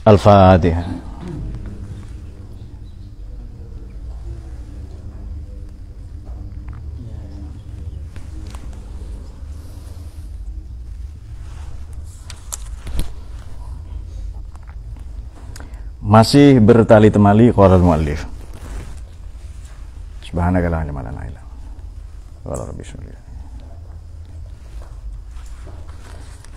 Al-Fatihah. Masih bertali temali qala al-muallif. Subhanaka la ilma lana illa anta rabbi syukur.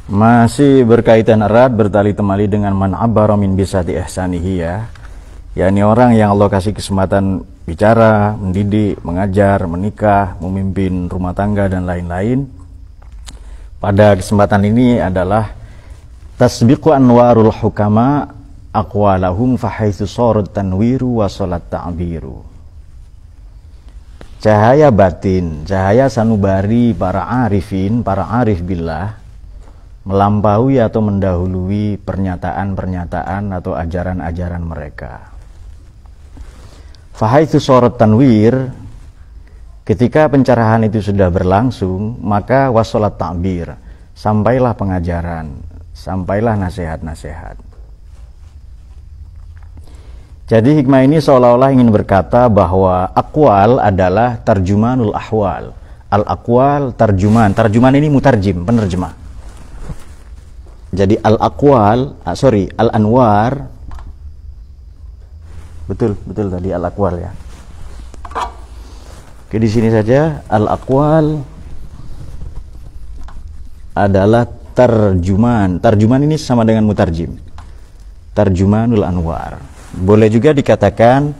Masih berkaitan erat bertali temali dengan man abbara min bisati ihsanihi ya. yakni orang yang Allah kasih kesempatan bicara, mendidik, mengajar, menikah, memimpin rumah tangga dan lain-lain. Pada kesempatan ini adalah tasbiqu anwarul hukama aqwalahum fahaitsu sarat tanwiru wa salat ta'biru. Cahaya batin, cahaya sanubari para arifin, para arif billah melampaui atau mendahului pernyataan-pernyataan atau ajaran-ajaran mereka. Fahaitsu sarat tanwir, ketika pencerahan itu sudah berlangsung, maka wasolat ta'bir, sampailah pengajaran, sampailah nasihat-nasihat. Jadi hikmah ini seolah-olah ingin berkata bahwa aqwal adalah tarjumanul ahwal. Al-aqwal tarjuman, tarjuman ini mutarjim, penerjemah. Jadi al-aqwal, al-anwar, betul tadi al-aqwal ya. Oke, di sini saja al-aqwal adalah tarjuman. Tarjuman ini sama dengan mutarjim. Tarjumanul anwar. Boleh juga dikatakan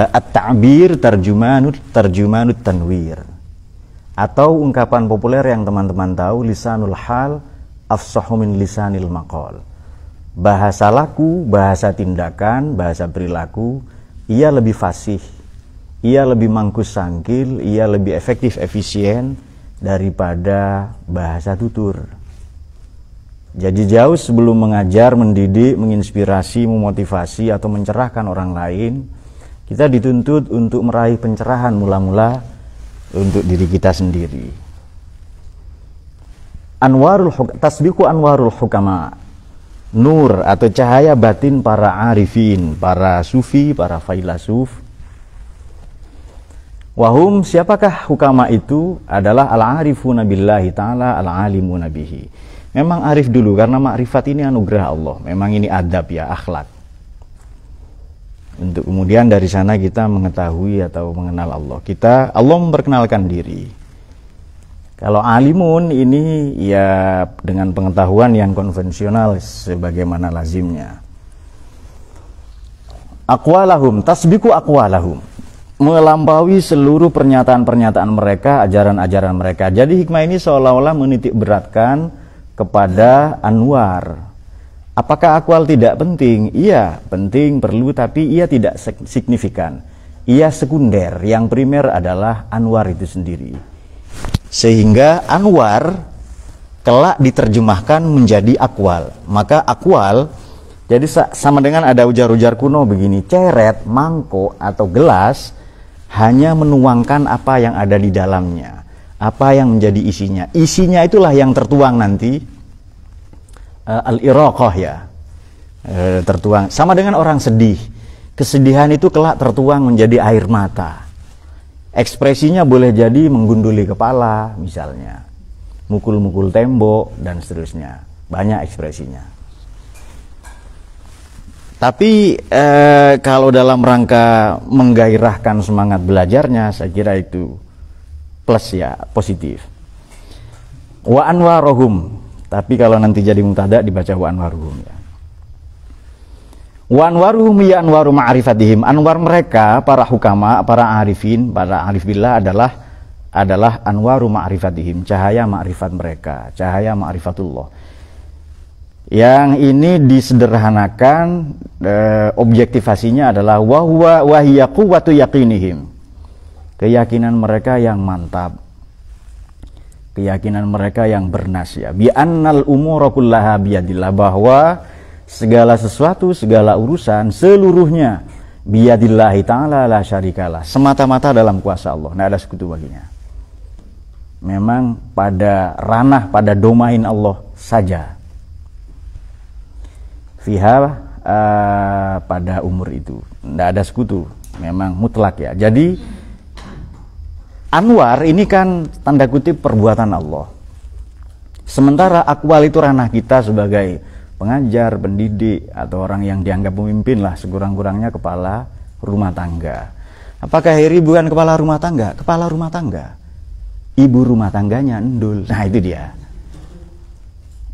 at-ta'bir tarjumanut tanwir. Atau ungkapan populer yang teman-teman tahu, lisanul hal afsahu min lisanil maqal. Bahasa laku, bahasa tindakan, bahasa perilaku, ia lebih fasih, ia lebih mangkus sangkil, ia lebih efektif, efisien daripada bahasa tutur. Jadi jauh sebelum mengajar, mendidik, menginspirasi, memotivasi atau mencerahkan orang lain, kita dituntut untuk meraih pencerahan mula-mula untuk diri kita sendiri. Tasbiqu anwarul hukama, nur atau cahaya batin para arifin, para sufi, para failasuf. Wahum, siapakah hukama itu? Adalah al-arifuna billahi ta'ala, al-alimuna bihi. Memang arif dulu, karena makrifat ini anugerah Allah. Memang ini adab ya, akhlak. Untuk kemudian dari sana kita mengetahui atau mengenal Allah. Allah memperkenalkan diri. Kalau alimun ini ya dengan pengetahuan yang konvensional sebagaimana lazimnya. Aqwalahum, tasbiqu aqwalahum, melampaui seluruh pernyataan-pernyataan mereka, ajaran-ajaran mereka. Jadi hikmah ini seolah-olah menitik beratkan kepada anwar. Apakah aqwal tidak penting? Iya, penting, perlu, tapi ia tidak signifikan. Ia sekunder. Yang primer adalah anwar itu sendiri. Sehingga anwar kelak diterjemahkan menjadi aqwal. Maka aqwal jadi sama dengan ada ujar-ujar kuno begini, ceret, mangkok atau gelas hanya menuangkan apa yang ada di dalamnya, apa yang menjadi isinya. Isinya itulah yang tertuang nanti, al-iraqah ya, tertuang. Sama dengan orang sedih, kesedihan itu kelak tertuang menjadi air mata. Ekspresinya boleh jadi menggunduli kepala misalnya, mukul-mukul tembok dan seterusnya. Banyak ekspresinya. Tapi kalau dalam rangka menggairahkan semangat belajarnya, saya kira itu plus ya, positif. Wa anwarohum, tapi kalau nanti jadi mubtada dibaca wa anwarohum ya. Wa anwaruhum ya anwaru ma'rifatihim. Anwar mereka para hukama, para arifin, para arif billah adalah anwaru ma'rifatihim, cahaya ma'rifat mereka, cahaya ma'rifatullah. Yang ini disederhanakan, objektivasinya adalah wa hiya quwwatu yaqinihim. Keyakinan mereka yang mantap, keyakinan mereka yang bernas ya. Bi annal umura kullaha biyadillah, bahwa segala sesuatu, segala urusan seluruhnya biyadillahi ta'ala la syarikalah, semata-mata dalam kuasa Allah, tidak ada sekutu baginya. Memang pada ranah, pada domain Allah saja. fiha pada umur itu. Tidak ada sekutu, memang mutlak ya. Jadi anwar ini kan tanda kutip perbuatan Allah. Sementara akwal itu ranah kita sebagai pengajar, pendidik, atau orang yang dianggap pemimpin lah, sekurang-kurangnya kepala rumah tangga. Apakah Heri bukan kepala rumah tangga? Kepala rumah tangga. Ibu rumah tangganya endul. Nah itu dia.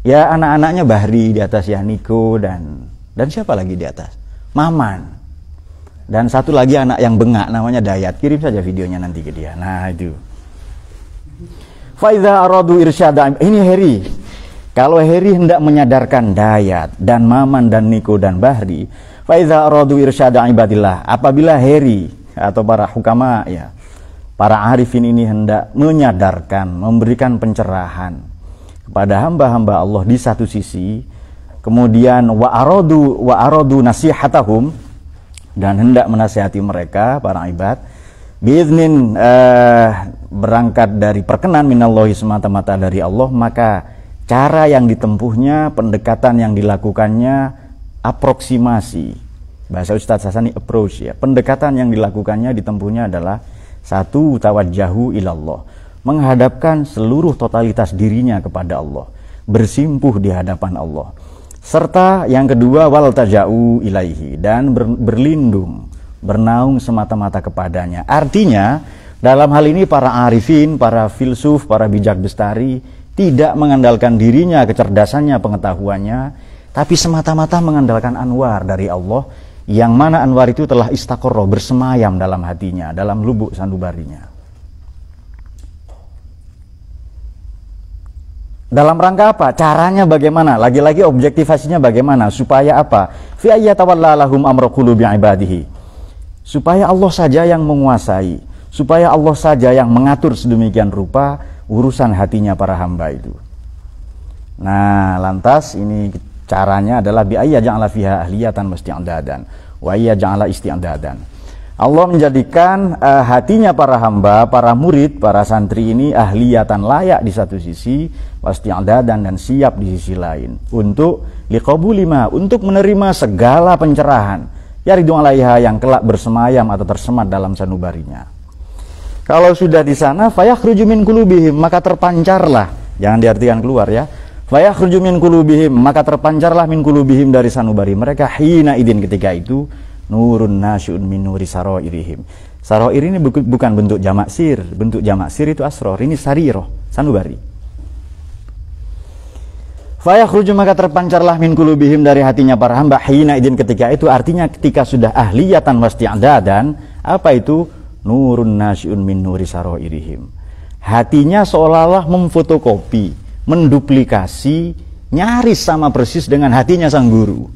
Ya anak-anaknya Bahri di atas, ya Niko dan siapa lagi di atas? Maman. Dan satu lagi anak yang bengak namanya Dayat. Kirim saja videonya nanti ke dia. Nah itu. Faiza aradu irsyada. Ini Heri. Kalau Heri hendak menyadarkan Dayat dan Maman dan Niko dan Bahri, faiza aradu irsyada ibadillah. Apabila Heri atau para hukama ya, para arifin ini hendak menyadarkan, memberikan pencerahan kepada hamba-hamba Allah di satu sisi, kemudian wa aradu nasihatahum, dan hendak menasihati mereka para ibad biiznin, berangkat dari perkenan minallahi, semata-mata dari Allah, maka cara yang ditempuhnya, pendekatan yang dilakukannya, aproksimasi, bahasa Ustadz Hasani approach ya, pendekatan yang dilakukannya, ditempuhnya adalah satu, tawajjahu ilallah, menghadapkan seluruh totalitas dirinya kepada Allah, bersimpuh di hadapan Allah. Serta yang kedua, wal taja'u ilaihi, dan berlindung, bernaung semata-mata kepadanya. Artinya dalam hal ini para arifin, para filsuf, para bijak bestari tidak mengandalkan dirinya, kecerdasannya, pengetahuannya, tapi semata-mata mengandalkan anwar dari Allah, yang mana anwar itu telah istaqarra, bersemayam dalam hatinya, dalam lubuk sanubarinya. Dalam rangka apa? Caranya bagaimana? Lagi-lagi objektivasinya bagaimana? Supaya apa? Fi ayyatawalla lahum amra qulubi ibadihi. Supaya Allah saja yang menguasai, supaya Allah saja yang mengatur sedemikian rupa urusan hatinya para hamba itu. Nah, lantas ini caranya adalah bi ayya ja'ala fiha ahliyatan wasti'dadan wa ayya ja'ala isti'dadan. Allah menjadikan hatinya para hamba, para murid, para santri ini ahliyatan, layak di satu sisi, wasti'dadan, dan siap di sisi lain untuk liqabulima, untuk menerima segala pencerahan yaridu 'alaiha, yang kelak bersemayam atau tersemat dalam sanubarinya. Kalau sudah di sana, fayakhruju min qulubihim, maka terpancarlah, jangan diartikan keluar ya, fayakhruju min qulubihim, maka terpancarlah min qulubihim, dari sanubari mereka, hina idin, ketika itu, nurun nasyun min nuri saroirihim. Saroir ini bukan bentuk jamak sir, bentuk jamak sir itu asror, ini sariroh, sanubari. Fayakhruju, maka terpancarlah min qulubihim, dari hatinya para hamba, hina idin, ketika itu, artinya ketika sudah ahliyatan wasti'dadan, apa itu? Nurun nasyun min nuri saroirihim. Hatinya seolah-olah memfotokopi, menduplikasi, nyaris sama persis dengan hatinya sang guru.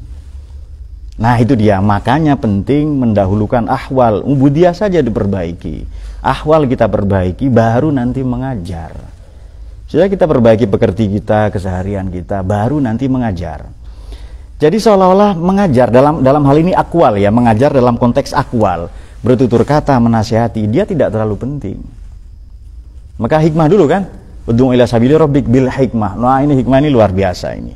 Nah itu dia, makanya penting mendahulukan ahwal. Ubudiyah saja diperbaiki, ahwal kita perbaiki, baru nanti mengajar. Sudah kita perbaiki pekerti kita, keseharian kita, baru nanti mengajar. Jadi seolah-olah mengajar dalam hal ini akwal ya, mengajar dalam konteks akwal, bertutur kata, menasihati, dia tidak terlalu penting. Maka hikmah dulu kan, ud'u ila sabili rabbik bil hikmah. Nah ini hikmah ini luar biasa ini.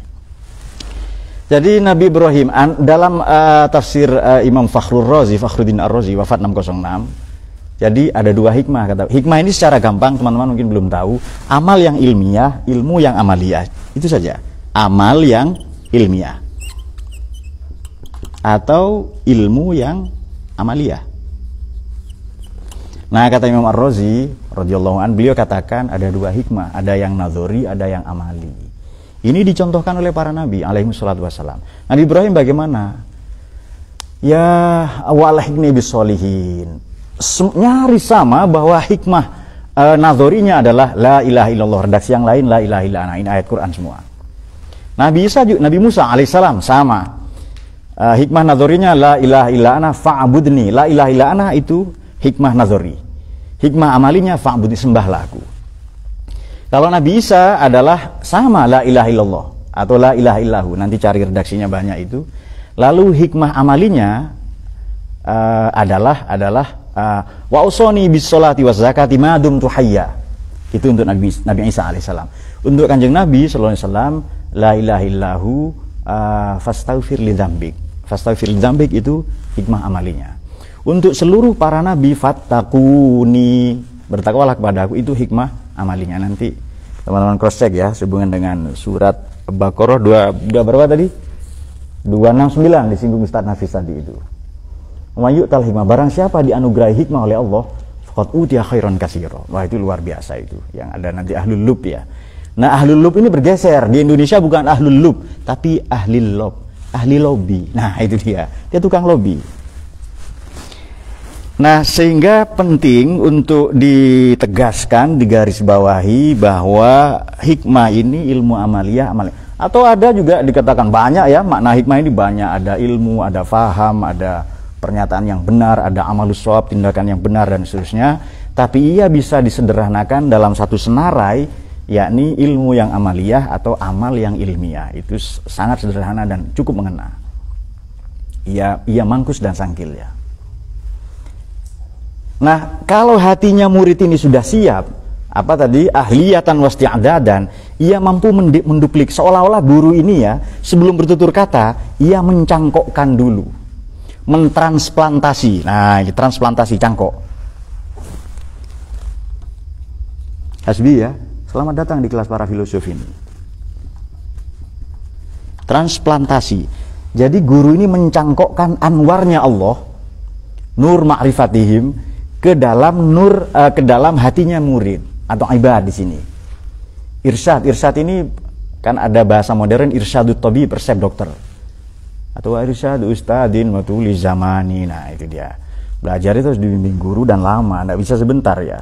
Jadi Nabi Ibrahim dalam tafsir Imam Fakhruddin Ar-Razi, wafat 606. Jadi ada dua hikmah, kata. Hikmah ini secara gampang teman-teman mungkin belum tahu, amal yang ilmiah, ilmu yang amaliyah. Itu saja. Amal yang ilmiah atau ilmu yang amaliyah. Nah kata Imam Ar-Razi radhiyallahu an, beliau katakan ada dua hikmah, ada yang nazori, ada yang amali. Ini dicontohkan oleh para nabi alaihi salatu wassalam. Nabi Ibrahim bagaimana? Ya walahikni bisolihin, nyaris sama bahwa hikmah nazorinya adalah la ilaha illallah, redaksi yang lain la ilaha illa ana. Ini ayat Quran semua. Nabi Musa alaihissalam sama, hikmah nazorinya la ilaha illa ana fa'budni. La ilaha illa ana itu hikmah nazori. Hikmah amalinya fa'budni, sembahlah aku. Kalau Nabi Isa adalah sama la ilaha illallah atau la ilaha illahu, nanti cari redaksinya banyak itu. Lalu hikmah amalinya adalah wa usoni bis sholati waz zakati ma dumtu hayya. Itu untuk Nabi Isa alaihissalam. Untuk Kanjeng Nabi sallallahu alaihi wasallam, la ilaha illahu fastaghfir lidzambik. Fastaghfir lidzambik itu hikmah amalinya. Untuk seluruh para nabi, fattaquni, bertakwalah kepada aku, itu hikmah amalinya. Nanti teman-teman cross check ya, sehubungan dengan surat Baqarah dua berapa tadi? 269 disinggung Ustaz Nafis tadi itu. Mayyu'tal hikmah, barang siapa dianugerahi hikmah oleh Allah, faqad utiya khairan katsira. Wah, itu luar biasa itu. Yang ada nanti ahlul lub ya. Nah, ahlul lub ini bergeser. Di Indonesia bukan ahlul lub, tapi ahli lob, ahli lobby. Nah, itu dia. Dia tukang lobby. Nah, sehingga penting untuk ditegaskan, digarisbawahi bahwa hikmah ini ilmu amaliyah, atau ada juga dikatakan banyak ya, makna hikmah ini banyak, ada ilmu, ada faham, ada pernyataan yang benar, ada amalus shawab, tindakan yang benar dan seterusnya. Tapi ia bisa disederhanakan dalam satu senarai, yakni ilmu yang amaliyah atau amal yang ilmiah. Itu sangat sederhana dan cukup mengena. Ia mangkus dan sangkil ya. Nah, kalau hatinya murid ini sudah siap, apa tadi, ahliyatan wasti'adadan, ia mampu menduplik, seolah-olah guru ini ya, sebelum bertutur kata, ia mencangkokkan dulu, mentransplantasi. Nah, transplantasi cangkok. Hasbi ya, selamat datang di kelas para filosof ini. Transplantasi. Jadi guru ini mencangkokkan anwarnya Allah, nur ma'rifatihim, ke dalam hatinya murid atau ibad di sini. Irsyad ini kan ada bahasa modern, irsyadut tabib, resep dokter. Atau irsyad ustadin matuli zamani. Nah, itu dia. Belajar itu harus dibimbing guru dan lama, enggak bisa sebentar ya.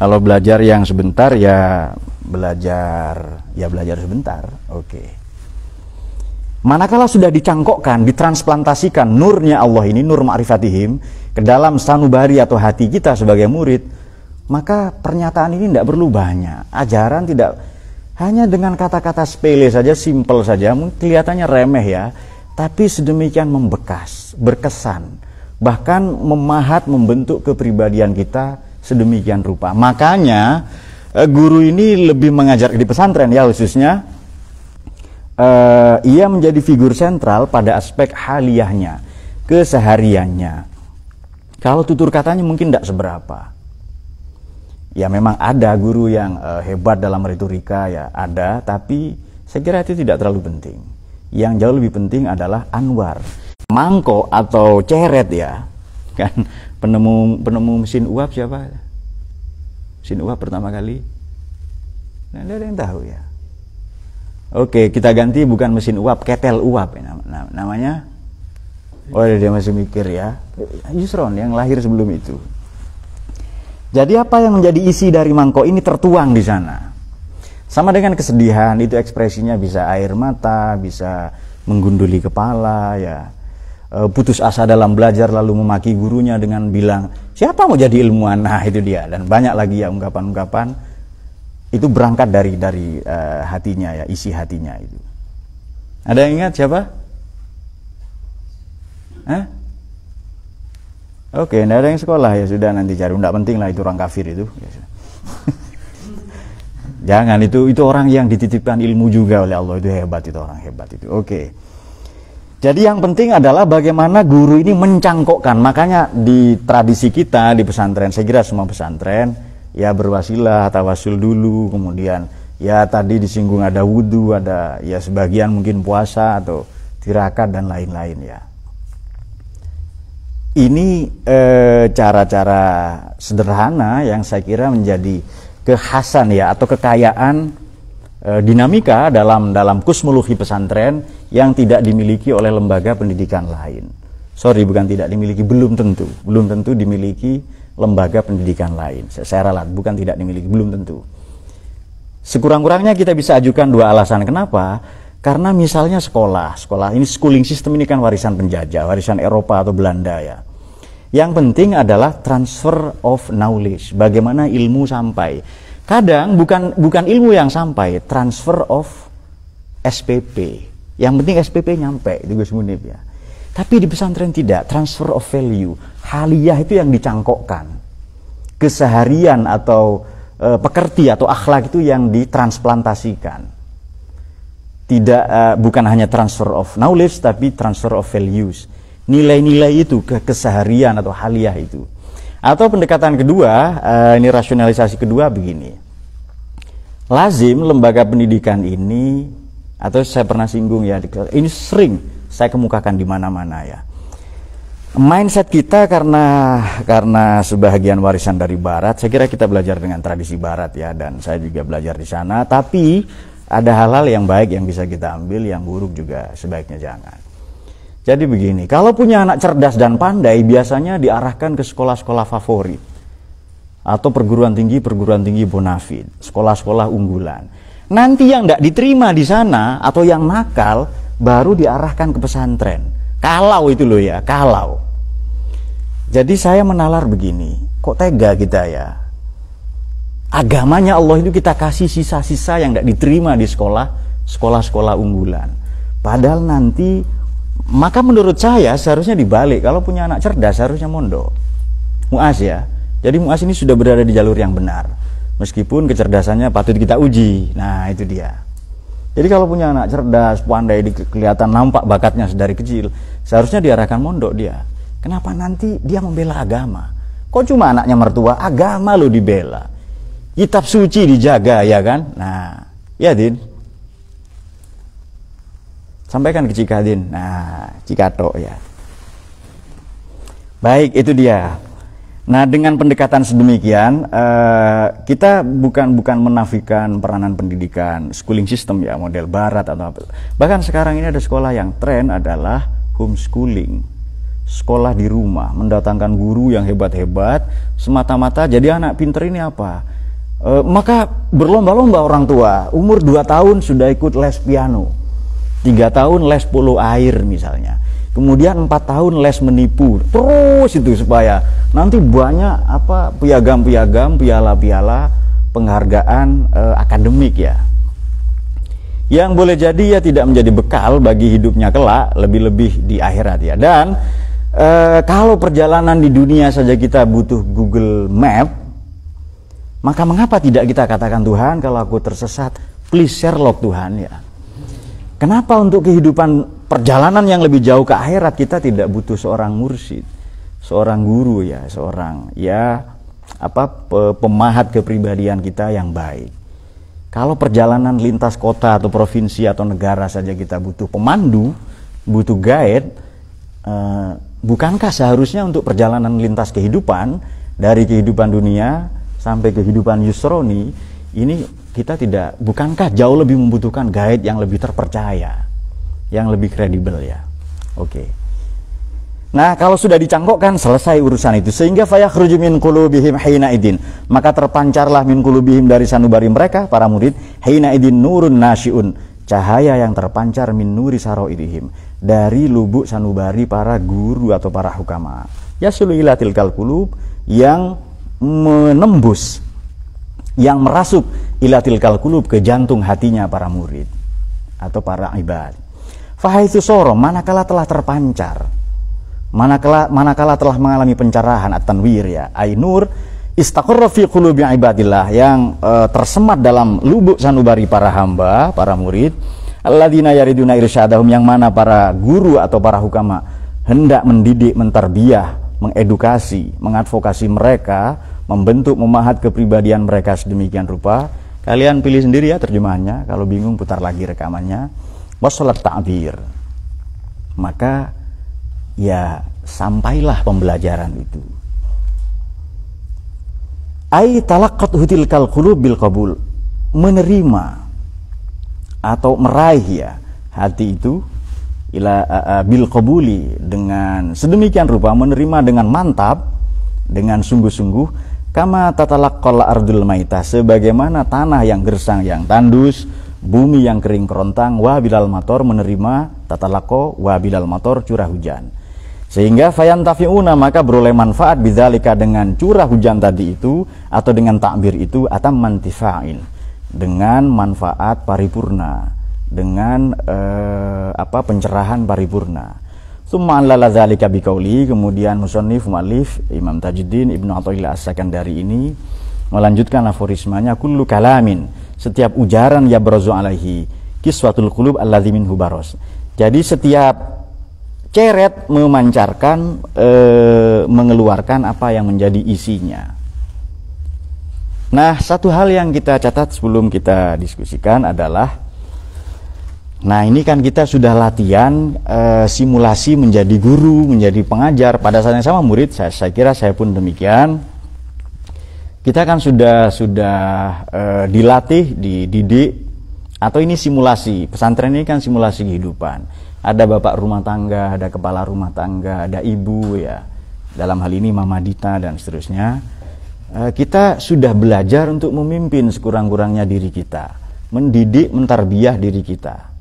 Kalau belajar yang sebentar ya belajar sebentar. Oke. Manakala sudah dicangkokkan, ditransplantasikan nurnya Allah ini, nur ma'rifatihim, ke dalam sanubari atau hati kita sebagai murid, maka pernyataan ini tidak perlu banyak. Ajaran tidak hanya dengan kata-kata sepele saja, simple saja, kelihatannya remeh ya, tapi sedemikian membekas, berkesan, bahkan memahat, membentuk kepribadian kita sedemikian rupa. Makanya guru ini lebih mengajar di pesantren ya khususnya, ia menjadi figur sentral pada aspek haliyahnya, kesehariannya. Kalau tutur katanya mungkin tidak seberapa. Ya memang ada guru yang hebat dalam retorika ya, ada, tapi saya kira itu tidak terlalu penting. Yang jauh lebih penting adalah anwar, mangkok atau ceret ya. Kan penemu mesin uap siapa? Mesin uap pertama kali? Nah, ada yang tahu ya. Oke, kita ganti bukan mesin uap, ketel uap ya, namanya. Oh, dia masih mikir ya. Yusron yang lahir sebelum itu. Jadi apa yang menjadi isi dari mangkok ini tertuang di sana. Sama dengan kesedihan, itu ekspresinya bisa air mata, bisa menggunduli kepala ya. Putus asa dalam belajar lalu memaki gurunya dengan bilang, "Siapa mau jadi ilmuwan?" Nah, itu dia, dan banyak lagi ya ungkapan-ungkapan. Itu berangkat dari hatinya ya, isi hatinya itu. Ada yang ingat siapa? Oke, tidak ada yang sekolah ya, sudah nanti cari, tidak penting lah itu orang kafir itu. Jangan, itu orang yang dititipkan ilmu juga oleh Allah, itu hebat, itu orang hebat itu. Oke. Jadi yang penting adalah bagaimana guru ini mencangkokkan. Makanya di tradisi kita di pesantren, saya kira semua pesantren ya berwasilah, tawasul dulu, kemudian ya tadi disinggung ada wudhu, ada ya sebagian mungkin puasa atau tirakat dan lain-lain ya. Ini cara-cara sederhana yang saya kira menjadi kekhasan ya, atau kekayaan dinamika dalam kosmologi pesantren yang tidak dimiliki oleh lembaga pendidikan lain. Sorry, bukan tidak dimiliki, belum tentu dimiliki lembaga pendidikan lain. Saya ralat, bukan tidak dimiliki, belum tentu. Sekurang-kurangnya kita bisa ajukan dua alasan. Kenapa? Karena misalnya sekolah ini schooling system ini kan warisan penjajah, warisan Eropa atau Belanda ya. Yang penting adalah transfer of knowledge, bagaimana ilmu sampai. Kadang bukan ilmu yang sampai, transfer of SPP. Yang penting SPP nyampe, itu Gus Munib ya. Tapi di pesantren tidak, transfer of value. Haliyah itu yang dicangkokkan. Keseharian atau pekerti atau akhlak itu yang ditransplantasikan. bukan hanya transfer of knowledge, tapi transfer of values. Nilai-nilai itu ke keseharian atau haliah itu. Atau pendekatan kedua, ini rasionalisasi kedua begini. Lazim lembaga pendidikan ini, atau saya pernah singgung ya, ini sering saya kemukakan di mana-mana ya. Mindset kita karena sebahagian warisan dari Barat, saya kira kita belajar dengan tradisi Barat ya, dan saya juga belajar di sana. Tapi ada hal-hal yang baik yang bisa kita ambil, yang buruk juga sebaiknya jangan. Jadi begini, kalau punya anak cerdas dan pandai, biasanya diarahkan ke sekolah-sekolah favorit atau perguruan tinggi bonafid, sekolah-sekolah unggulan. Nanti yang tidak diterima di sana atau yang nakal baru diarahkan ke pesantren. Kalau itu loh ya, kalau. Jadi saya menalar begini, kok tega kita ya? Agamanya Allah itu kita kasih sisa-sisa yang tidak diterima di sekolah-sekolah unggulan. Padahal nanti, maka menurut saya seharusnya dibalik. Kalau punya anak cerdas harusnya mondok. Mu'az ya. Jadi Mu'az ini sudah berada di jalur yang benar. Meskipun kecerdasannya patut kita uji. Nah itu dia. Jadi kalau punya anak cerdas, pandai, kelihatan nampak bakatnya dari kecil, seharusnya diarahkan mondok dia. Kenapa nanti dia membela agama? Kok cuma anaknya mertua? Agama lo dibela. Kitab suci dijaga ya kan? Nah, ya Din. Sampaikan ke Cika Din. Nah, Cikato ya. Baik, itu dia. Nah, dengan pendekatan sedemikian, kita bukan menafikan peranan pendidikan, schooling system ya, model Barat atau apa. Bahkan sekarang ini ada sekolah yang tren adalah homeschooling. Sekolah di rumah, mendatangkan guru yang hebat-hebat, semata-mata jadi anak pinter ini apa? Maka berlomba-lomba orang tua, umur 2 tahun sudah ikut les piano, 3 tahun les polo air misalnya, kemudian 4 tahun les menipu, terus itu supaya nanti banyak piagam-piagam, piala-piala penghargaan akademik ya, yang boleh jadi ya tidak menjadi bekal bagi hidupnya kelak, lebih-lebih di akhirat ya. Dan kalau perjalanan di dunia saja kita butuh Google Map, maka mengapa tidak kita katakan, Tuhan kalau aku tersesat, please Sherlock Tuhan ya. Kenapa untuk kehidupan perjalanan yang lebih jauh ke akhirat kita tidak butuh seorang mursyid, seorang guru ya, seorang pemahat kepribadian kita yang baik. Kalau perjalanan lintas kota atau provinsi atau negara saja kita butuh pemandu, butuh guide, bukankah seharusnya untuk perjalanan lintas kehidupan, dari kehidupan dunia sampai kehidupan yusroni, ini kita bukankah jauh lebih membutuhkan guide yang lebih terpercaya, yang lebih kredibel ya. Oke. Nah, kalau sudah dicangkokkan, selesai urusan itu. Sehingga fayakhruju min qulubihim hina idin, maka terpancarlah min qulubihim dari sanubari mereka para murid, hina idin nurun nasyiun, cahaya yang terpancar min nuri saroirihim, dari lubuk sanubari para guru atau para hukama. Yasulu ila tilkal qulub, yang menembus, yang merasuk ila tilkal qulub, ke jantung hatinya para murid atau para ibad. Fahaitsu soro, manakala telah terpancar, manakala telah mengalami pencerahan at-tanwir ya, ainur istaqarra fi qulubi ibadillah, yang tersemat dalam lubuk sanubari para hamba, para murid, alladzina yariduna irsyadahum, yang mana para guru atau para hukama hendak mendidik, mentarbiyah, mengedukasi, mengadvokasi mereka, membentuk, memahat kepribadian mereka sedemikian rupa. Kalian pilih sendiri ya terjemahannya, kalau bingung putar lagi rekamannya. Wassalat ta'bir, maka ya sampailah pembelajaran itu. Ai talaqqat tilkal qulub bil qabul, menerima atau meraih ya hati itu ila bil qabuli, dengan sedemikian rupa, menerima dengan mantap, dengan sungguh-sungguh, kama tatalaqqal ardul maitah, sebagaimana tanah yang gersang, yang tandus, bumi yang kering kerontang, wa bilal mator, menerima tatalaqo wa bilal mator, curah hujan. Sehingga fayantafi'una, maka beroleh manfaat bidzalika, dengan curah hujan tadi itu atau dengan takbir itu, atam mantifa'in, dengan manfaat paripurna, dengan pencerahan paripurna. Tsumma allala dzalika biqauli, kemudian musannif muallif Imam Tajuddin Ibnu Athaillah As-Sakandari ini melanjutkan aforismanya, kullu kalamin, setiap ujaran ya brazu alaihi, kiswatul qulub alladzi minhu baros. Jadi setiap ceret memancarkan, mengeluarkan apa yang menjadi isinya. Nah, satu hal yang kita catat sebelum kita diskusikan adalah, nah ini kan kita sudah latihan simulasi menjadi guru, menjadi pengajar. Pada saat yang sama murid, saya kira saya pun demikian. Kita kan sudah dilatih, dididik, atau ini simulasi. Pesantren ini kan simulasi kehidupan. Ada bapak rumah tangga, ada kepala rumah tangga, ada ibu ya. Dalam hal ini Mama Dita dan seterusnya. Kita sudah belajar untuk memimpin sekurang-kurangnya diri kita, mendidik, mentarbiyah diri kita.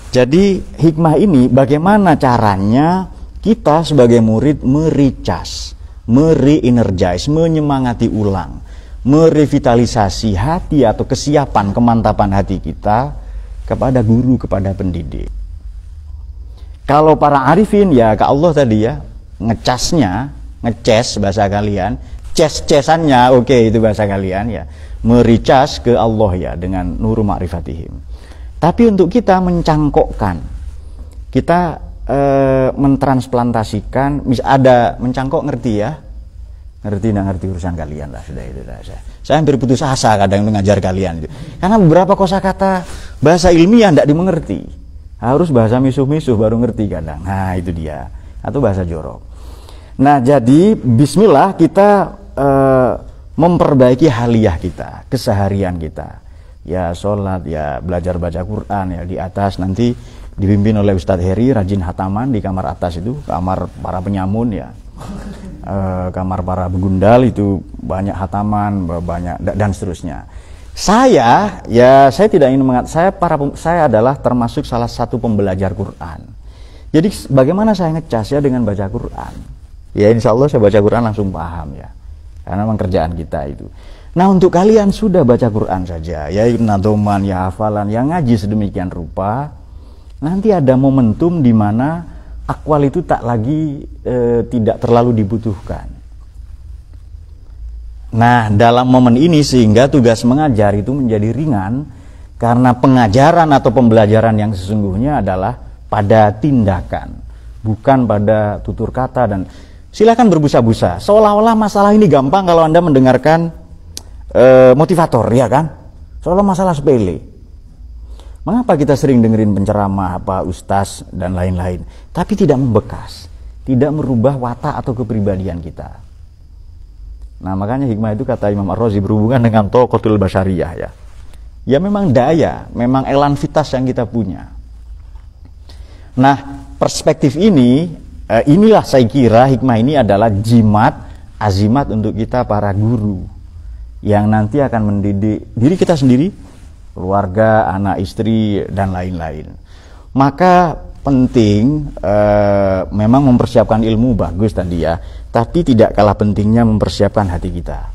Jadi hikmah ini bagaimana caranya kita sebagai murid mericas, mere-energize, menyemangati ulang, merevitalisasi hati atau kesiapan, kemantapan hati kita kepada guru, kepada pendidik. Kalau para arifin ya ke Allah tadi ya, ngecasnya, ngeces bahasa kalian, ces-cesannya oke, itu bahasa kalian ya, mericas ke Allah ya dengan nuru ma'rifatihim. Tapi untuk kita mencangkokkan, kita mentransplantasikan, ada mencangkok, ngerti ya? Ngerti nggak ngerti urusan kalian lah, sudah itu lah. Saya hampir putus asa kadang mengajar kalian itu. Karena beberapa kosakata bahasa ilmiah tidak dimengerti. Harus bahasa misuh-misuh baru ngerti kadang. Nah itu dia. Atau bahasa jorok. Nah jadi bismillah kita memperbaiki haliyah kita, keseharian kita. Ya sholat, ya belajar baca Quran ya di atas, nanti dipimpin oleh Ustadz Heri, rajin hataman di kamar atas itu, kamar para penyamun ya. Kamar para begundal itu banyak hataman, banyak dan seterusnya. Saya tidak ingin saya adalah termasuk salah satu pembelajar Quran. Jadi bagaimana saya ngecas ya dengan baca Quran? Ya insya Allah saya baca Quran langsung paham ya, karena memang kerjaan kita itu. Nah untuk kalian sudah baca Quran saja, ya nadoman, ya hafalan, yang ngaji sedemikian rupa, nanti ada momentum di mana akwal itu tak lagi tidak terlalu dibutuhkan. Nah dalam momen ini sehingga tugas mengajar itu menjadi ringan, karena pengajaran atau pembelajaran yang sesungguhnya adalah pada tindakan, bukan pada tutur kata. Dan silakan berbusa-busa, seolah-olah masalah ini gampang kalau Anda mendengarkan motivator, ya kan? Seolah masalah sepele. Mengapa kita sering dengerin penceramah apa ustaz dan lain-lain, tapi tidak membekas, tidak merubah watak atau kepribadian kita. Nah makanya hikmah itu kata Imam Ar-Razi berhubungan dengan taqatul basyariyah ya. Ya memang daya, memang elan vitas yang kita punya. Nah perspektif ini, inilah saya kira hikmah ini adalah jimat, azimat untuk kita para guru yang nanti akan mendidik diri kita sendiri, keluarga, anak, istri, dan lain-lain. Maka penting memang mempersiapkan ilmu bagus tadi ya, tapi tidak kalah pentingnya mempersiapkan hati kita.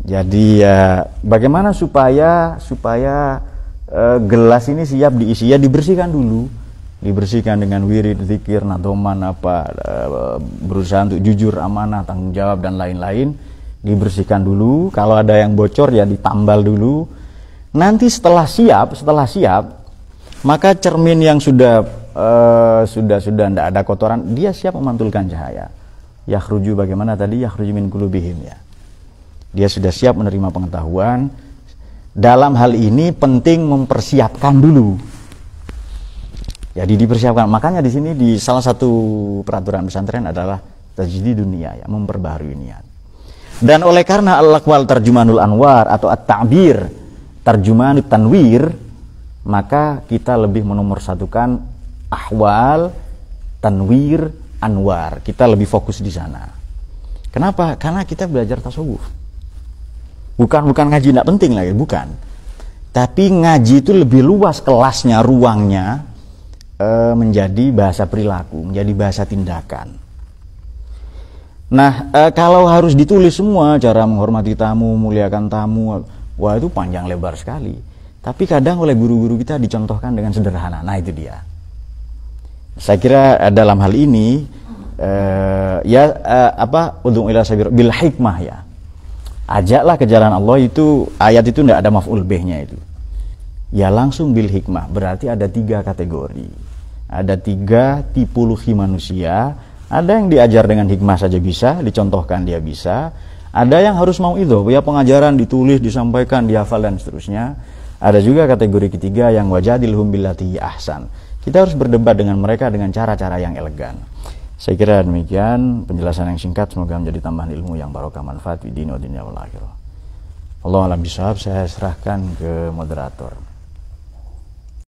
Jadi bagaimana supaya gelas ini siap diisi, ya dibersihkan dulu, dibersihkan dengan wirid, zikir, nadoman, berusaha untuk jujur, amanah, tanggung jawab dan lain-lain. Dibersihkan dulu, kalau ada yang bocor ya ditambal dulu. Nanti setelah siap, maka cermin yang sudah tidak ada kotoran, dia siap memantulkan cahaya. Yakhruju, bagaimana tadi, yakhruju min qulubihim ya. Dia sudah siap menerima pengetahuan. Dalam hal ini penting mempersiapkan dulu. Jadi dipersiapkan. Makanya di sini di salah satu peraturan pesantren adalah tajdidun niyah ya, memperbaharui niat. Dan oleh karena al-aqwal tarjumanul anwar atau at-ta'bir tarjumanut tanwir, maka kita lebih menomorsatukan ahwal, tanwir, anwar. Kita lebih fokus di sana. Kenapa? Karena kita belajar tasawuf. Bukan ngaji tidak penting lagi, bukan. Tapi ngaji itu lebih luas kelasnya, ruangnya, menjadi bahasa perilaku, menjadi bahasa tindakan. Nah, kalau harus ditulis semua, cara menghormati tamu, muliakan tamu, wah itu panjang lebar sekali. Tapi kadang oleh guru-guru kita dicontohkan dengan sederhana. Nah itu dia. Saya kira dalam hal ini, ud'u ila sabil bil hikmah ya. Ajaklah ke jalan Allah itu, ayat itu tidak ada maf'ul bih-nya itu. ya langsung bil hikmah. Berarti ada 3 kategori, ada 3 tipologi manusia. Ada yang diajar dengan hikmah saja bisa, dicontohkan dia bisa. Ada yang harus mau itu, ya pengajaran ditulis, disampaikan, dihafal dan seterusnya. Ada juga kategori ketiga yang wajadilhum billati ahsan. Kita harus berdebat dengan mereka dengan cara-cara yang elegan. Saya kira demikian penjelasan yang singkat, semoga menjadi tambahan ilmu yang barokah manfaat di dunia wal akhirah. Allah alam bisawab, saya serahkan ke moderator.